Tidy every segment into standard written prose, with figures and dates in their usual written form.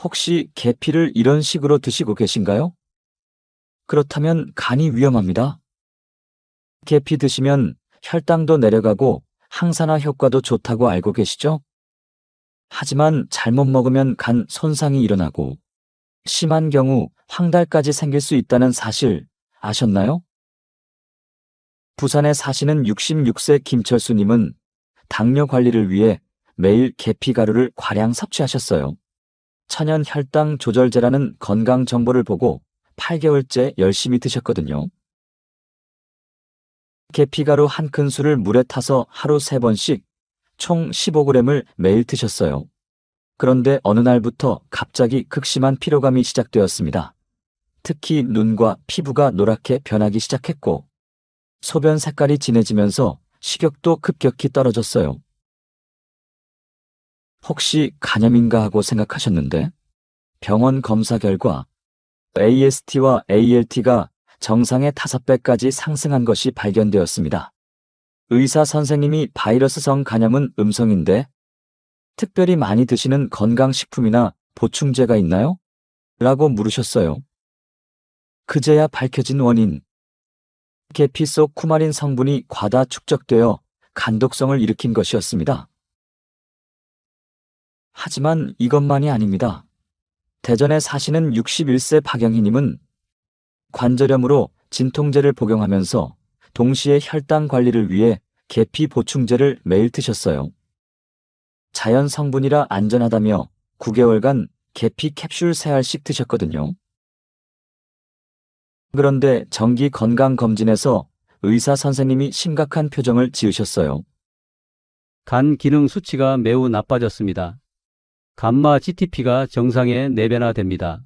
혹시 계피를 이런 식으로 드시고 계신가요? 그렇다면 간이 위험합니다. 계피 드시면 혈당도 내려가고 항산화 효과도 좋다고 알고 계시죠? 하지만 잘못 먹으면 간 손상이 일어나고 심한 경우 황달까지 생길 수 있다는 사실 아셨나요? 부산에 사시는 66세 김철수님은 당뇨 관리를 위해 매일 계피 가루를 과량 섭취하셨어요. 천연 혈당 조절제라는 건강 정보를 보고 8개월째 열심히 드셨거든요. 계피가루 한 큰술을 물에 타서 하루 3번씩 총 15g을 매일 드셨어요. 그런데 어느 날부터 갑자기 극심한 피로감이 시작되었습니다. 특히 눈과 피부가 노랗게 변하기 시작했고 소변 색깔이 진해지면서 식욕도 급격히 떨어졌어요. 혹시 간염인가 하고 생각하셨는데 병원 검사 결과 AST와 ALT가 정상의 5배까지 상승한 것이 발견되었습니다. 의사 선생님이 바이러스성 간염은 음성인데 특별히 많이 드시는 건강식품이나 보충제가 있나요? 라고 물으셨어요. 그제야 밝혀진 원인. 계피 속 쿠마린 성분이 과다 축적되어 간독성을 일으킨 것이었습니다. 하지만 이것만이 아닙니다. 대전에 사시는 61세 박영희님은 관절염으로 진통제를 복용하면서 동시에 혈당 관리를 위해 계피 보충제를 매일 드셨어요. 자연 성분이라 안전하다며 9개월간 계피 캡슐 3알씩 드셨거든요. 그런데 정기 건강검진에서 의사 선생님이 심각한 표정을 지으셨어요. 간 기능 수치가 매우 나빠졌습니다. 감마 GTP가 정상에 내변화됩니다.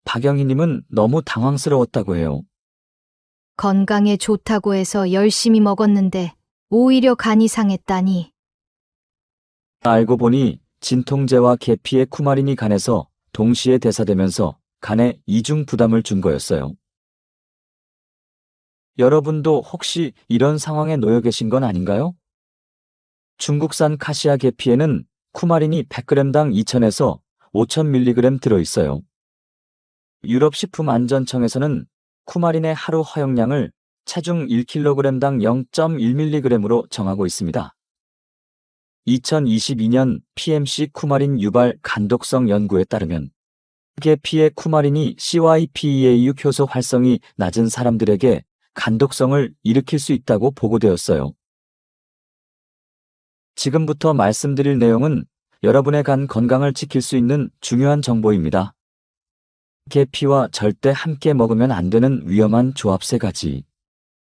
박영희님은 너무 당황스러웠다고 해요. 건강에 좋다고 해서 열심히 먹었는데 오히려 간이 상했다니. 알고 보니 진통제와 계피의 쿠마린이 간에서 동시에 대사되면서 간에 이중 부담을 준 거였어요. 여러분도 혹시 이런 상황에 놓여 계신 건 아닌가요? 중국산 카시아 계피에는 쿠마린이 100g당 2,000에서 5,000mg 들어있어요. 유럽식품안전청에서는 쿠마린의 하루 허용량을 체중 1kg당 0.1mg으로 정하고 있습니다. 2022년 PMC 쿠마린 유발 간독성 연구에 따르면 계피의 쿠마린이 CYP2A6 효소 활성이 낮은 사람들에게 간독성을 일으킬 수 있다고 보고되었어요. 지금부터 말씀드릴 내용은 여러분의 간 건강을 지킬 수 있는 중요한 정보입니다. 계피와 절대 함께 먹으면 안 되는 위험한 조합 3가지.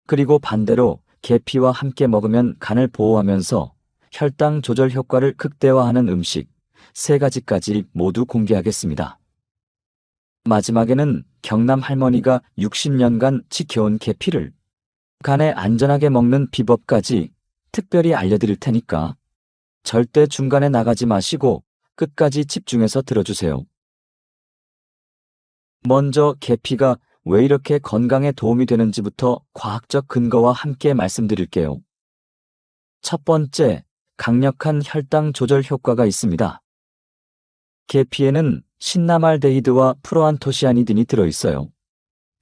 그리고 반대로 계피와 함께 먹으면 간을 보호하면서 혈당 조절 효과를 극대화하는 음식 3가지까지 모두 공개하겠습니다. 마지막에는 경남 할머니가 60년간 지켜온 계피를 간에 안전하게 먹는 비법까지 특별히 알려드릴 테니까 절대 중간에 나가지 마시고 끝까지 집중해서 들어주세요. 먼저 계피가 왜 이렇게 건강에 도움이 되는지부터 과학적 근거와 함께 말씀드릴게요. 첫 번째, 강력한 혈당 조절 효과가 있습니다. 계피에는 신나말데히드와 프로안토시아니딘이 들어있어요.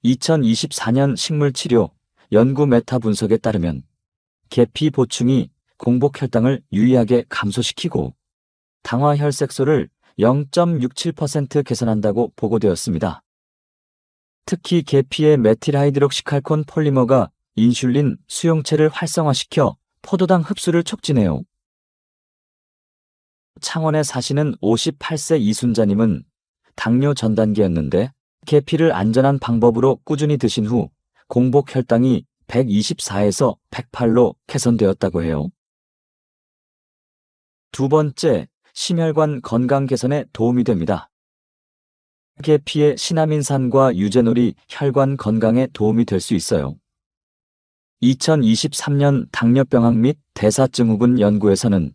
2024년 식물치료 연구 메타 분석에 따르면 계피 보충이 공복 혈당을 유의하게 감소시키고 당화 혈색소를 0.67% 개선한다고 보고되었습니다. 특히 계피의 메틸하이드록시칼콘 폴리머가 인슐린 수용체를 활성화시켜 포도당 흡수를 촉진해요. 창원에 사시는 58세 이순자님은 당뇨 전 단계였는데 계피를 안전한 방법으로 꾸준히 드신 후 공복 혈당이 124에서 108로 개선되었다고 해요. 두 번째, 심혈관 건강 개선에 도움이 됩니다. 계피의 시나민산과 유제놀이 혈관 건강에 도움이 될 수 있어요. 2023년 당뇨병학 및 대사증후군 연구에서는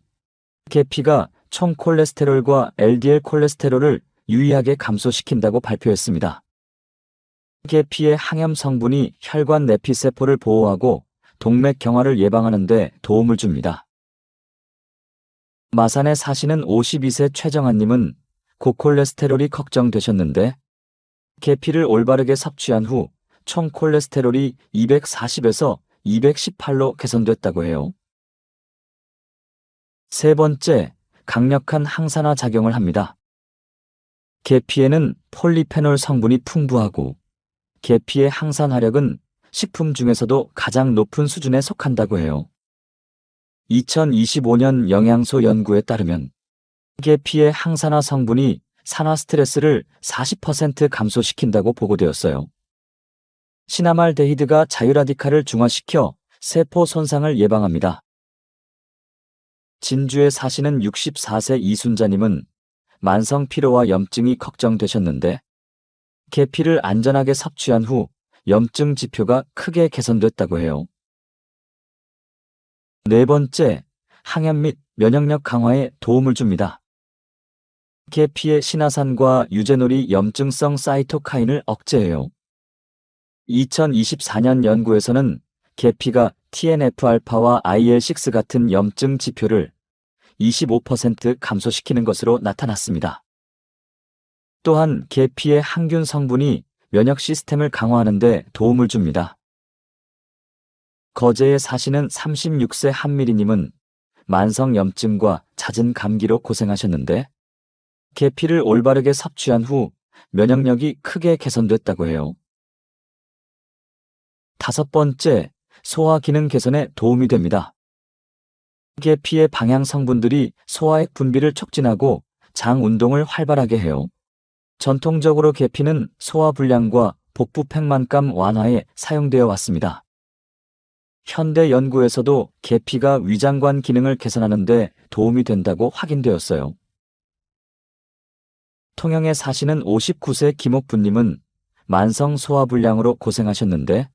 계피가 총 콜레스테롤과 LDL 콜레스테롤을 유의하게 감소시킨다고 발표했습니다. 계피의 항염 성분이 혈관 내피세포를 보호하고 동맥 경화를 예방하는 데 도움을 줍니다. 마산에 사시는 52세 최정한님은 고콜레스테롤이 걱정되셨는데 계피를 올바르게 섭취한 후 총 콜레스테롤이 240에서 218로 개선됐다고 해요. 세 번째, 강력한 항산화 작용을 합니다. 계피에는 폴리페놀 성분이 풍부하고 계피의 항산화력은 식품 중에서도 가장 높은 수준에 속한다고 해요. 2025년 영양소 연구에 따르면 계피의 항산화 성분이 산화 스트레스를 40% 감소시킨다고 보고되었어요. 시나말데히드가 자유라디칼을 중화시켜 세포 손상을 예방합니다. 진주에 사시는 64세 이순자님은 만성 피로와 염증이 걱정되셨는데 계피를 안전하게 섭취한 후 염증 지표가 크게 개선됐다고 해요. 네 번째, 항염 및 면역력 강화에 도움을 줍니다. 계피의 시나산과 유제놀이 염증성 사이토카인을 억제해요. 2024년 연구에서는 계피가 TNF-알파와 IL-6 같은 염증 지표를 25% 감소시키는 것으로 나타났습니다. 또한 계피의 항균 성분이 면역 시스템을 강화하는 데 도움을 줍니다. 거제에 사시는 36세 한미리님은 만성 염증과 잦은 감기로 고생하셨는데 계피를 올바르게 섭취한 후 면역력이 크게 개선됐다고 해요. 다섯 번째, 소화 기능 개선에 도움이 됩니다. 계피의 방향 성분들이 소화액 분비를 촉진하고 장 운동을 활발하게 해요. 전통적으로 계피는 소화 불량과 복부 팽만감 완화에 사용되어 왔습니다. 현대 연구에서도 계피가 위장관 기능을 개선하는 데 도움이 된다고 확인되었어요. 통영에 사시는 59세 김옥부님은 만성 소화불량으로 고생하셨는데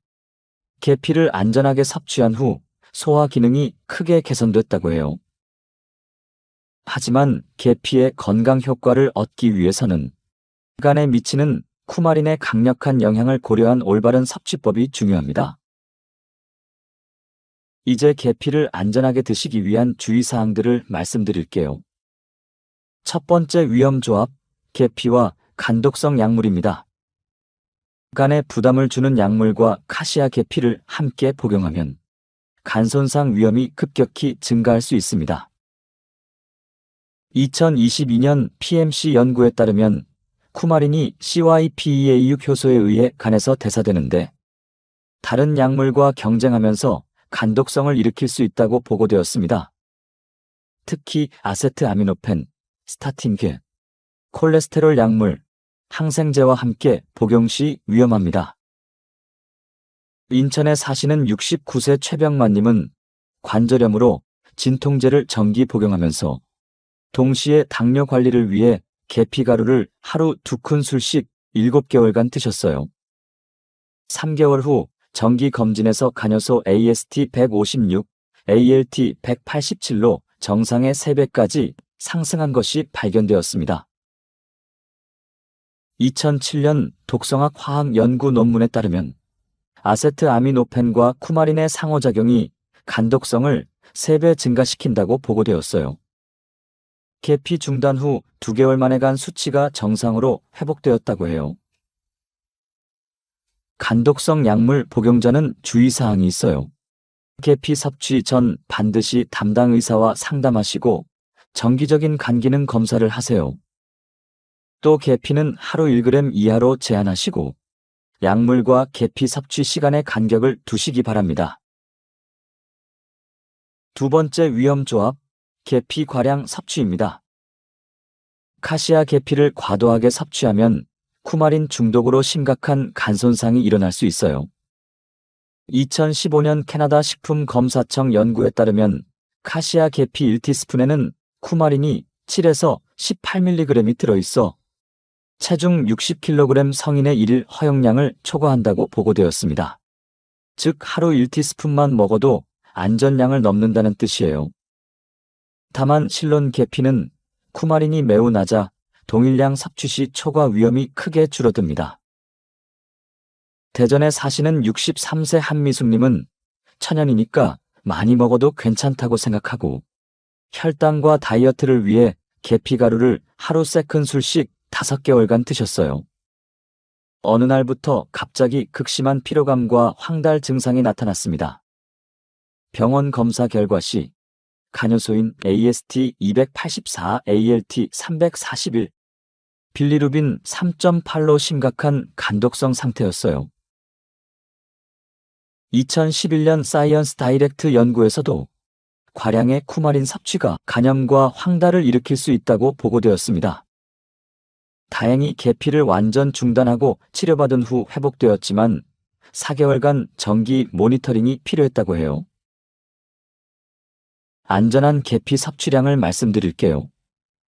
계피를 안전하게 섭취한 후 소화 기능이 크게 개선됐다고 해요. 하지만 계피의 건강 효과를 얻기 위해서는 간에 미치는 쿠마린의 강력한 영향을 고려한 올바른 섭취법이 중요합니다. 이제 계피를 안전하게 드시기 위한 주의사항들을 말씀드릴게요. 첫 번째 위험조합, 계피와 간독성 약물입니다. 간에 부담을 주는 약물과 카시아 계피를 함께 복용하면 간 손상 위험이 급격히 증가할 수 있습니다. 2022년 PMC 연구에 따르면 쿠마린이 CYP2A6 효소에 의해 간에서 대사되는데 다른 약물과 경쟁하면서 간독성을 일으킬 수 있다고 보고되었습니다. 특히 아세트아미노펜, 스타틴계, 콜레스테롤 약물, 항생제와 함께 복용 시 위험합니다. 인천에 사시는 69세 최병만님은 관절염으로 진통제를 정기 복용하면서 동시에 당뇨 관리를 위해 계피가루를 하루 2큰술씩 7개월간 드셨어요. 3개월 후 정기 검진에서 간효소 AST 156, ALT 187로 정상의 3배까지 상승한 것이 발견되었습니다. 2007년 독성학 화학 연구 논문에 따르면 아세트아미노펜과 쿠마린의 상호작용이 간독성을 3배 증가시킨다고 보고되었어요. 계피 중단 후 2개월 만에 간 수치가 정상으로 회복되었다고 해요. 간독성 약물 복용자는 주의사항이 있어요. 계피 섭취 전 반드시 담당 의사와 상담하시고 정기적인 간 기능 검사를 하세요. 또 계피는 하루 1g 이하로 제한하시고 약물과 계피 섭취 시간의 간격을 두시기 바랍니다. 두 번째 위험조합, 계피 과량 섭취입니다. 카시아 계피를 과도하게 섭취하면 쿠마린 중독으로 심각한 간 손상이 일어날 수 있어요. 2015년 캐나다 식품검사청 연구에 따르면 카시아 계피 1티스푼에는 쿠마린이 7에서 18mg이 들어있어 체중 60kg 성인의 일일 허용량을 초과한다고 보고되었습니다. 즉 하루 1티스푼만 먹어도 안전량을 넘는다는 뜻이에요. 다만 실론 계피는 쿠마린이 매우 낮아 동일량 섭취 시 초과 위험이 크게 줄어듭니다. 대전에 사시는 63세 한미숙님은 천연이니까 많이 먹어도 괜찮다고 생각하고 혈당과 다이어트를 위해 계피가루를 하루 세큰 술씩 5개월간 드셨어요. 어느 날부터 갑자기 극심한 피로감과 황달 증상이 나타났습니다. 병원 검사 결과 시 간효소인 AST 284, ALT 341, 빌리루빈 3.8로 심각한 간독성 상태였어요. 2011년 사이언스 다이렉트 연구에서도 과량의 쿠마린 섭취가 간염과 황달을 일으킬 수 있다고 보고되었습니다. 다행히 계피를 완전 중단하고 치료받은 후 회복되었지만 4개월간 정기 모니터링이 필요했다고 해요. 안전한 계피 섭취량을 말씀드릴게요.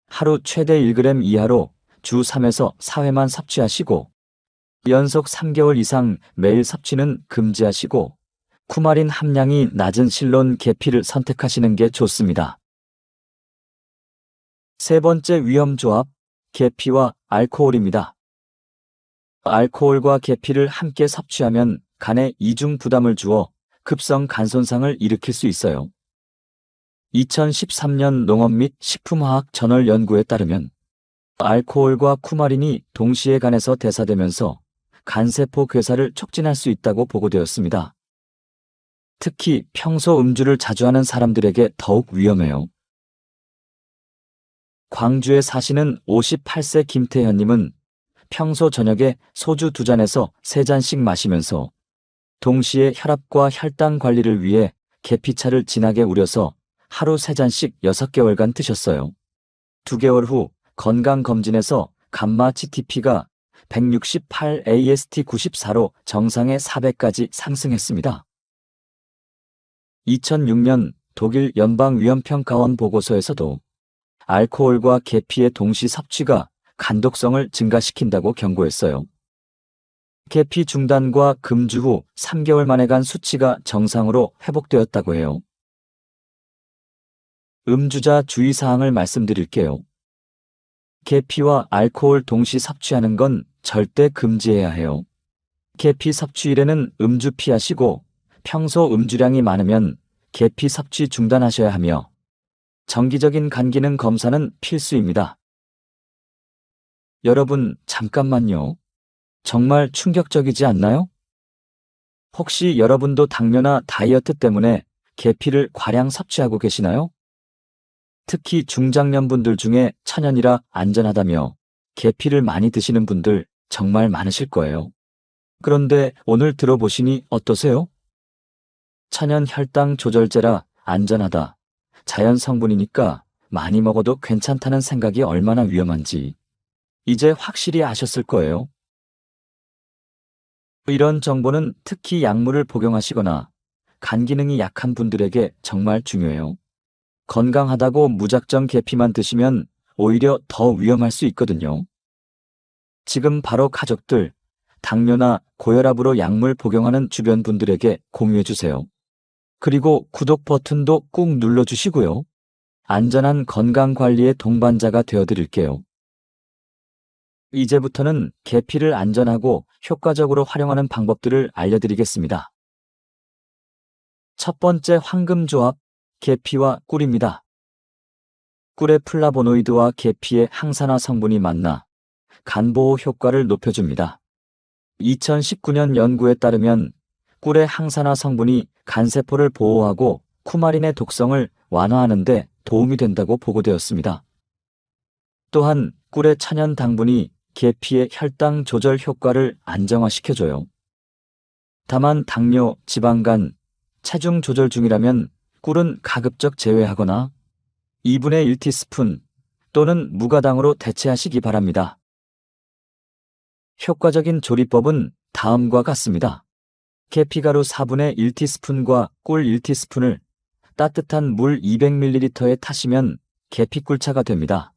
하루 최대 1g 이하로 주 3에서 4회만 섭취하시고 연속 3개월 이상 매일 섭취는 금지하시고 쿠마린 함량이 낮은 실론 계피를 선택하시는 게 좋습니다. 세 번째 위험 조합, 계피와 알코올입니다. 알코올과 계피를 함께 섭취하면 간에 이중 부담을 주어 급성 간 손상을 일으킬 수 있어요. 2013년 농업 및 식품화학 저널 연구에 따르면 알코올과 쿠마린이 동시에 간에서 대사되면서 간세포 괴사를 촉진할 수 있다고 보고되었습니다. 특히 평소 음주를 자주 하는 사람들에게 더욱 위험해요. 광주에 사시는 58세 김태현님은 평소 저녁에 소주 2잔에서 3잔씩 마시면서 동시에 혈압과 혈당 관리를 위해 계피차를 진하게 우려서 하루 3잔씩 6개월간 드셨어요. 2개월 후 건강검진에서 감마 GTP가 168, AST 94로 정상의 400까지 상승했습니다. 2006년 독일 연방위험평가원 보고서에서도 알코올과 계피의 동시 섭취가 간독성을 증가시킨다고 경고했어요. 계피 중단과 금주 후 3개월 만에 간 수치가 정상으로 회복되었다고 해요. 음주자 주의사항을 말씀드릴게요. 계피와 알코올 동시 섭취하는 건 절대 금지해야 해요. 계피 섭취일에는 음주 피하시고 평소 음주량이 많으면 계피 섭취 중단하셔야 하며 정기적인 간 기능 검사는 필수입니다. 여러분, 잠깐만요. 정말 충격적이지 않나요? 혹시 여러분도 당뇨나 다이어트 때문에 계피를 과량 섭취하고 계시나요? 특히 중장년분들 중에 천연이라 안전하다며 계피를 많이 드시는 분들 정말 많으실 거예요. 그런데 오늘 들어보시니 어떠세요? 천연 혈당 조절제라 안전하다, 자연 성분이니까 많이 먹어도 괜찮다는 생각이 얼마나 위험한지 이제 확실히 아셨을 거예요. 이런 정보는 특히 약물을 복용하시거나 간 기능이 약한 분들에게 정말 중요해요. 건강하다고 무작정 계피만 드시면 오히려 더 위험할 수 있거든요. 지금 바로 가족들, 당뇨나 고혈압으로 약물 복용하는 주변 분들에게 공유해 주세요. 그리고 구독 버튼도 꾹 눌러주시고요. 안전한 건강관리의 동반자가 되어드릴게요. 이제부터는 계피를 안전하고 효과적으로 활용하는 방법들을 알려드리겠습니다. 첫 번째 황금조합, 계피와 꿀입니다. 꿀의 플라보노이드와 계피의 항산화 성분이 만나 간보호 효과를 높여줍니다. 2019년 연구에 따르면 꿀의 항산화 성분이 간세포를 보호하고 쿠마린의 독성을 완화하는 데 도움이 된다고 보고되었습니다. 또한 꿀의 천연 당분이 계피의 혈당 조절 효과를 안정화시켜줘요. 다만 당뇨, 지방간, 체중 조절 중이라면 꿀은 가급적 제외하거나 2분의 1티스푼 또는 무가당으로 대체하시기 바랍니다. 효과적인 조리법은 다음과 같습니다. 계피가루 4분의 1티스푼과 꿀 1티스푼을 따뜻한 물 200ml에 타시면 계피꿀차가 됩니다.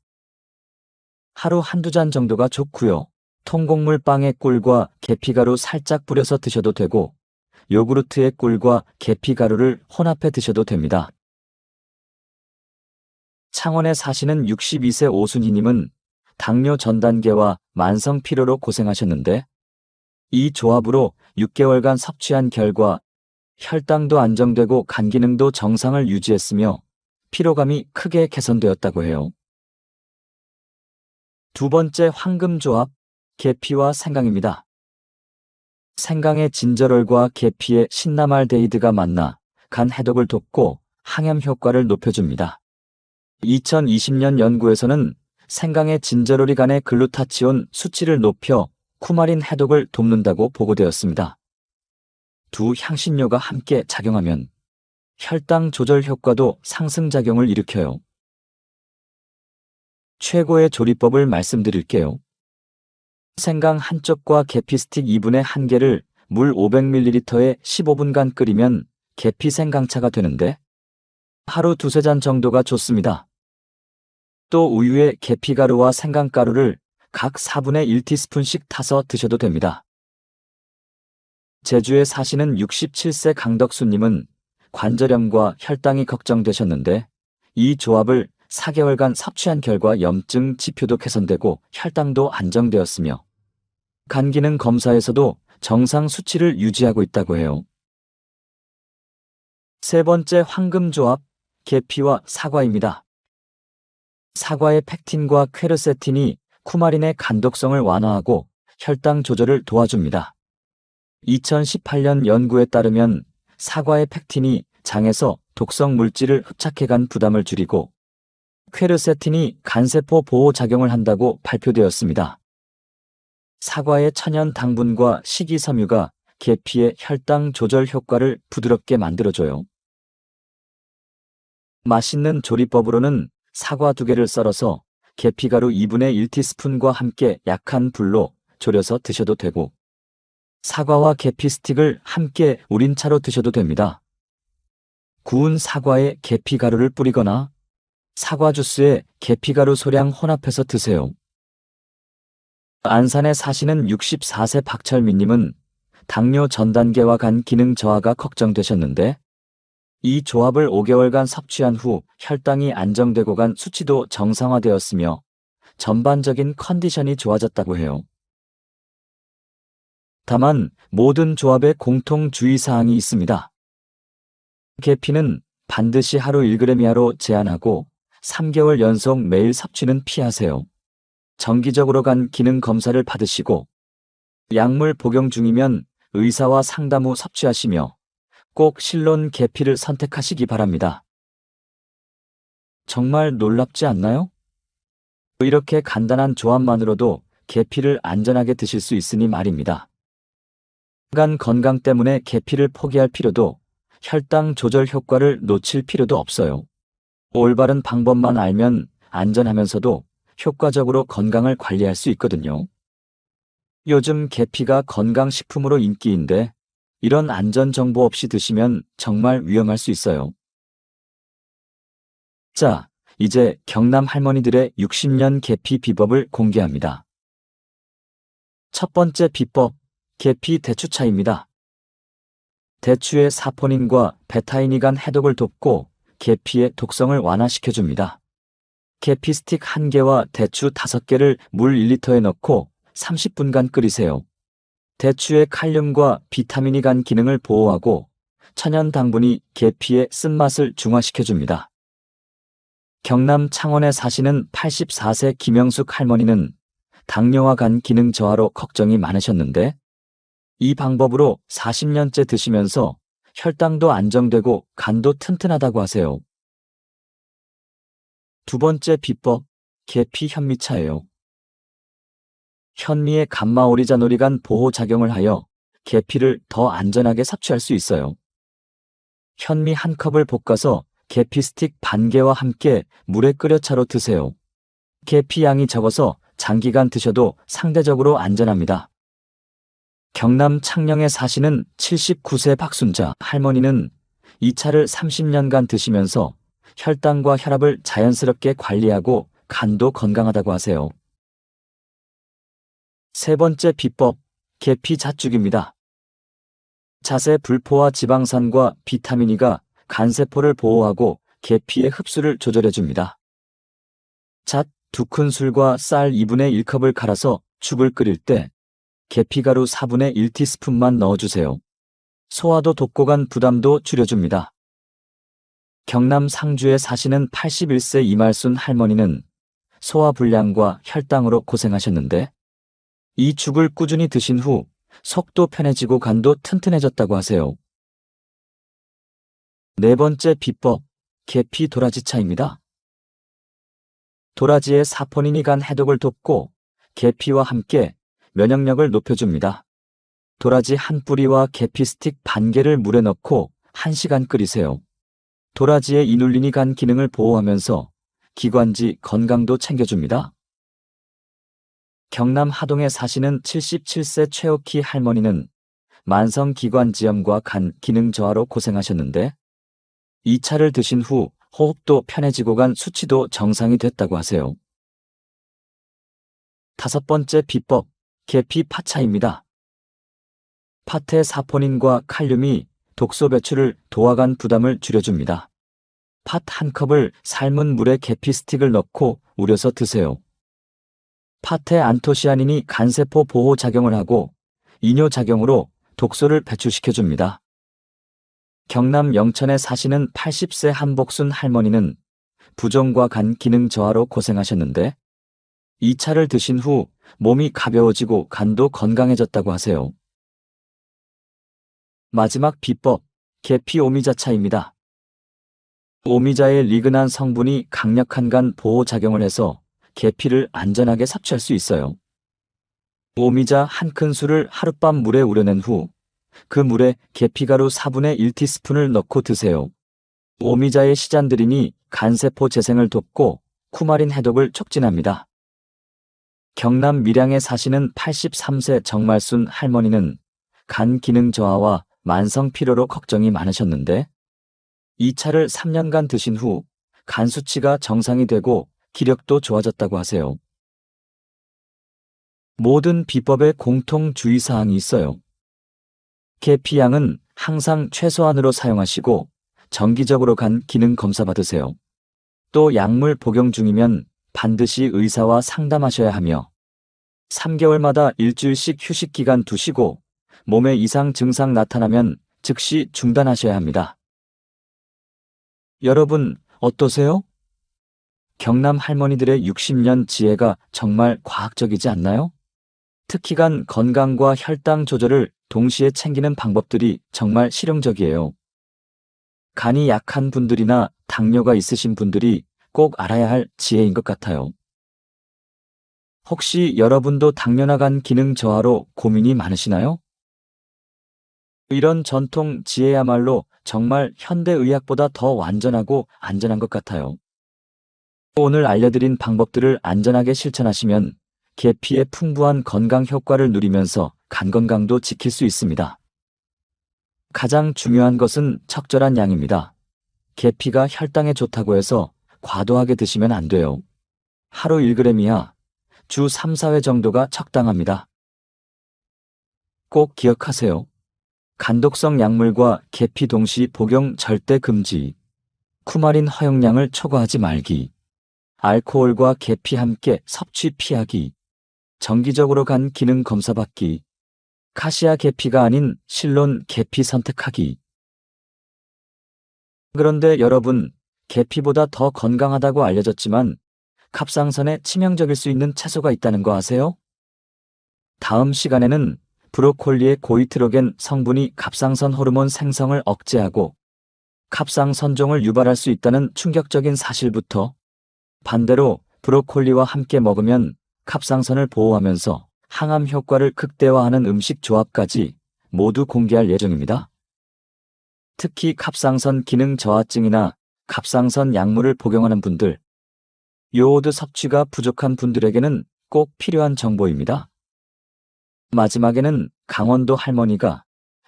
하루 한두 잔 정도가 좋고요. 통곡물 빵에 꿀과 계피가루 살짝 뿌려서 드셔도 되고 요구르트에 꿀과 계피가루를 혼합해 드셔도 됩니다. 창원에 사시는 62세 오순희님은 당뇨 전 단계와 만성 피로로 고생하셨는데 이 조합으로 6개월간 섭취한 결과 혈당도 안정되고 간 기능도 정상을 유지했으며 피로감이 크게 개선되었다고 해요. 두 번째 황금조합, 계피와 생강입니다. 생강의 진저롤과 계피의 신나말데히드가 만나 간 해독을 돕고 항염 효과를 높여줍니다. 2020년 연구에서는 생강의 진저롤이 간의 글루타치온 수치를 높여 쿠마린 해독을 돕는다고 보고되었습니다. 두 향신료가 함께 작용하면 혈당 조절 효과도 상승작용을 일으켜요. 최고의 조리법을 말씀드릴게요. 생강 한쪽과 계피 스틱 2분의 1개를 물 500ml에 15분간 끓이면 계피 생강차가 되는데 하루 두세 잔 정도가 좋습니다. 또 우유에 계피가루와 생강가루를 각 4분의 1티스푼씩 타서 드셔도 됩니다. 제주에 사시는 67세 강덕수님은 관절염과 혈당이 걱정되셨는데 이 조합을 4개월간 섭취한 결과 염증 지표도 개선되고 혈당도 안정되었으며 간 기능 검사에서도 정상 수치를 유지하고 있다고 해요. 세 번째 황금조합, 계피와 사과입니다. 사과의 펙틴과 퀘르세틴이 쿠마린의 간독성을 완화하고 혈당 조절을 도와줍니다. 2018년 연구에 따르면 사과의 펙틴이 장에서 독성 물질을 흡착해간 부담을 줄이고 퀘르세틴이 간세포 보호 작용을 한다고 발표되었습니다. 사과의 천연 당분과 식이섬유가 계피의 혈당 조절 효과를 부드럽게 만들어줘요. 맛있는 조리법으로는 사과 2개를 썰어서 계피가루 2분의 1티스푼과 함께 약한 불로 졸여서 드셔도 되고 사과와 계피 스틱을 함께 우린 차로 드셔도 됩니다. 구운 사과에 계피가루를 뿌리거나 사과 주스에 계피가루 소량 혼합해서 드세요. 안산에 사시는 64세 박철민님은 당뇨 전 단계와 간 기능 저하가 걱정되셨는데 이 조합을 5개월간 섭취한 후 혈당이 안정되고 간 수치도 정상화되었으며 전반적인 컨디션이 좋아졌다고 해요. 다만 모든 조합에 공통 주의사항이 있습니다. 계피는 반드시 하루 1g 이하로 제한하고 3개월 연속 매일 섭취는 피하세요. 정기적으로 간 기능 검사를 받으시고 약물 복용 중이면 의사와 상담 후 섭취하시며 꼭 실론 계피를 선택하시기 바랍니다. 정말 놀랍지 않나요? 이렇게 간단한 조합만으로도 계피를 안전하게 드실 수 있으니 말입니다. 간 건강 때문에 계피를 포기할 필요도 혈당 조절 효과를 놓칠 필요도 없어요. 올바른 방법만 알면 안전하면서도 효과적으로 건강을 관리할 수 있거든요. 요즘 계피가 건강식품으로 인기인데 이런 안전 정보 없이 드시면 정말 위험할 수 있어요. 자, 이제 경남 할머니들의 60년 계피 비법을 공개합니다. 첫 번째 비법, 계피 대추차입니다. 대추의 사포닌과 베타인이 간 해독을 돕고 계피의 독성을 완화시켜줍니다. 계피 스틱 1개와 대추 5개를 물 1리터에 넣고 30분간 끓이세요. 대추의 칼륨과 비타민이 간 기능을 보호하고 천연 당분이 계피의 쓴맛을 중화시켜줍니다. 경남 창원에 사시는 84세 김영숙 할머니는 당뇨와 간 기능 저하로 걱정이 많으셨는데 이 방법으로 40년째 드시면서 혈당도 안정되고 간도 튼튼하다고 하세요. 두 번째 비법, 계피 현미차예요. 현미의 감마오리자놀이 보호 작용을 하여 계피를 더 안전하게 섭취할 수 있어요. 현미 1컵을 볶아서 계피 스틱 반 개와 함께 물에 끓여 차로 드세요. 계피 양이 적어서 장기간 드셔도 상대적으로 안전합니다. 경남 창녕에 사시는 79세 박순자 할머니는 이 차를 30년간 드시면서 혈당과 혈압을 자연스럽게 관리하고 간도 건강하다고 하세요. 세 번째 비법, 계피 잣죽입니다. 잣의 불포화 지방산과 비타민 E가 간세포를 보호하고 계피의 흡수를 조절해줍니다. 잣 2큰술과 쌀 2분의 1컵을 갈아서 죽을 끓일 때 계피가루 4분의 1티스푼만 넣어주세요. 소화도 돕고 간 부담도 줄여줍니다. 경남 상주에 사시는 81세 이말순 할머니는 소화불량과 혈당으로 고생하셨는데 이 죽을 꾸준히 드신 후 속도 편해지고 간도 튼튼해졌다고 하세요. 네 번째 비법, 계피 도라지차입니다. 도라지의 사포닌이 간 해독을 돕고 계피와 함께 면역력을 높여줍니다. 도라지 한 뿌리와 계피 스틱 반 개를 물에 넣고 1시간 끓이세요. 도라지의 이눌린이 간 기능을 보호하면서 기관지 건강도 챙겨줍니다. 경남 하동에 사시는 77세 최옥희 할머니는 만성기관지염과 간 기능 저하로 고생하셨는데 이 차를 드신 후 호흡도 편해지고 간 수치도 정상이 됐다고 하세요. 다섯 번째 비법, 계피 팥차입니다. 팥의 사포닌과 칼륨이 독소 배출을 도와간 부담을 줄여줍니다. 팥 한 컵을 삶은 물에 계피 스틱을 넣고 우려서 드세요. 팥의 안토시아닌이 간세포 보호 작용을 하고 이뇨 작용으로 독소를 배출시켜줍니다. 경남 영천에 사시는 80세 한복순 할머니는 부종과 간 기능 저하로 고생하셨는데 이 차를 드신 후 몸이 가벼워지고 간도 건강해졌다고 하세요. 마지막 비법, 계피 오미자차입니다. 오미자의 리그난 성분이 강력한 간 보호 작용을 해서 계피를 안전하게 섭취할 수 있어요. 오미자 한 큰술을 하룻밤 물에 우려낸 후 그 물에 계피가루 4분의 1티스푼을 넣고 드세요. 오미자의 시잔들이니 간세포 재생을 돕고 쿠마린 해독을 촉진합니다. 경남 밀양에 사시는 83세 정말순 할머니는 간 기능 저하와 만성 피로로 걱정이 많으셨는데 이 차를 3년간 드신 후 간 수치가 정상이 되고 기력도 좋아졌다고 하세요. 모든 비법에 공통 주의사항이 있어요. 계피향은 항상 최소한으로 사용하시고 정기적으로 간 기능 검사 받으세요. 또 약물 복용 중이면 반드시 의사와 상담하셔야 하며 3개월마다 일주일씩 휴식 기간 두시고 몸에 이상 증상 나타나면 즉시 중단하셔야 합니다. 여러분 어떠세요? 경남 할머니들의 60년 지혜가 정말 과학적이지 않나요? 특히 간 건강과 혈당 조절을 동시에 챙기는 방법들이 정말 실용적이에요. 간이 약한 분들이나 당뇨가 있으신 분들이 꼭 알아야 할 지혜인 것 같아요. 혹시 여러분도 당뇨나 간 기능 저하로 고민이 많으시나요? 이런 전통 지혜야말로 정말 현대의학보다 더 완전하고 안전한 것 같아요. 오늘 알려드린 방법들을 안전하게 실천하시면 계피의 풍부한 건강 효과를 누리면서 간 건강도 지킬 수 있습니다. 가장 중요한 것은 적절한 양입니다. 계피가 혈당에 좋다고 해서 과도하게 드시면 안 돼요. 하루 1g 이하, 주 3, 4회 정도가 적당합니다. 꼭 기억하세요. 간독성 약물과 계피 동시 복용 절대 금지. 쿠마린 허용량을 초과하지 말기. 알코올과 계피 함께 섭취 피하기. 정기적으로 간 기능 검사 받기. 카시아 계피가 아닌 실론 계피 선택하기. 그런데 여러분, 계피보다 더 건강하다고 알려졌지만 갑상선에 치명적일 수 있는 채소가 있다는 거 아세요? 다음 시간에는 브로콜리의 고이트로겐 성분이 갑상선 호르몬 생성을 억제하고 갑상선종을 유발할 수 있다는 충격적인 사실부터 반대로 브로콜리와 함께 먹으면 갑상선을 보호하면서 항암 효과를 극대화하는 음식 조합까지 모두 공개할 예정입니다. 특히 갑상선 기능 저하증이나 갑상선 약물을 복용하는 분들, 요오드 섭취가 부족한 분들에게는 꼭 필요한 정보입니다. 마지막에는 강원도 할머니가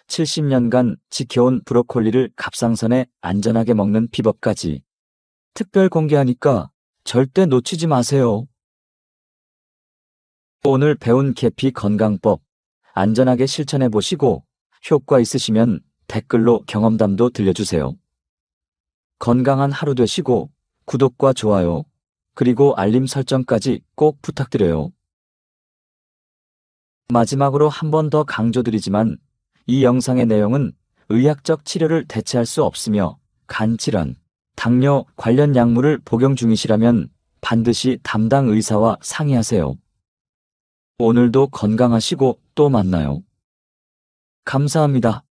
70년간 지켜온 브로콜리를 갑상선에 안전하게 먹는 비법까지 특별 공개하니까 절대 놓치지 마세요. 오늘 배운 계피 건강법 안전하게 실천해 보시고 효과 있으시면 댓글로 경험담도 들려주세요. 건강한 하루 되시고 구독과 좋아요 그리고 알림 설정까지 꼭 부탁드려요. 마지막으로 한 번 더 강조드리지만 이 영상의 내용은 의학적 치료를 대체할 수 없으며 간 질환, 당뇨 관련 약물을 복용 중이시라면 반드시 담당 의사와 상의하세요. 오늘도 건강하시고 또 만나요. 감사합니다.